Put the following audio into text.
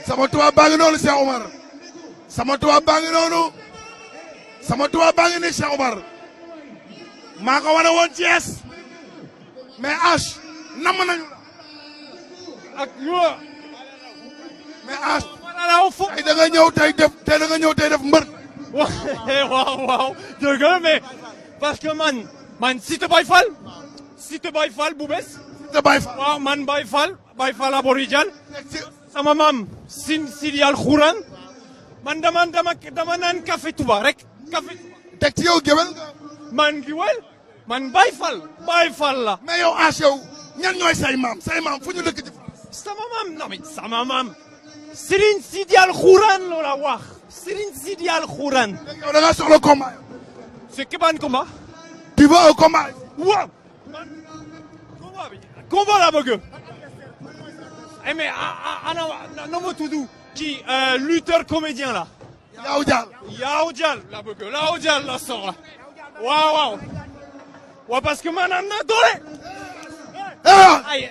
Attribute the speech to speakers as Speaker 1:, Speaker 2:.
Speaker 1: sama tubaab baa ngi noonu Cheikh Omar sama tubaab baa ngi noonu sama tubaab baa ngi ni Cheikh Omar maa ko wane woon Thiès mais H namm nañu la ak yoo mais H tey da nga ñëw tey def mbër.
Speaker 2: waaw dëgg la mais parce que man Cité Baye Fall bu bees.
Speaker 1: Cité Baye Fall
Speaker 2: waaw man Baye Fall aboriginal sama maam Sidi Al Khourane man dama naan café Touba rek café.
Speaker 1: teg ci yow géwél nga.
Speaker 2: man géwél man Baye Fall la.
Speaker 1: mais yow H yow ñan ñooy say maam fu ñu dëkk ci France.
Speaker 2: sama maam Serigne Sidi Al Khourane loola wax Serigne Sidi Al Khourane.
Speaker 1: yow da nga soxla combat.
Speaker 2: c'est que ban combat.
Speaker 1: tu veux un combat.
Speaker 2: waaw. combat la bëgg. mais ana ma tudd ci lutteur comédien la. Yaaw Dial la bëgg Yaaw Dial la soxla. waaw parce que man am na doole. ay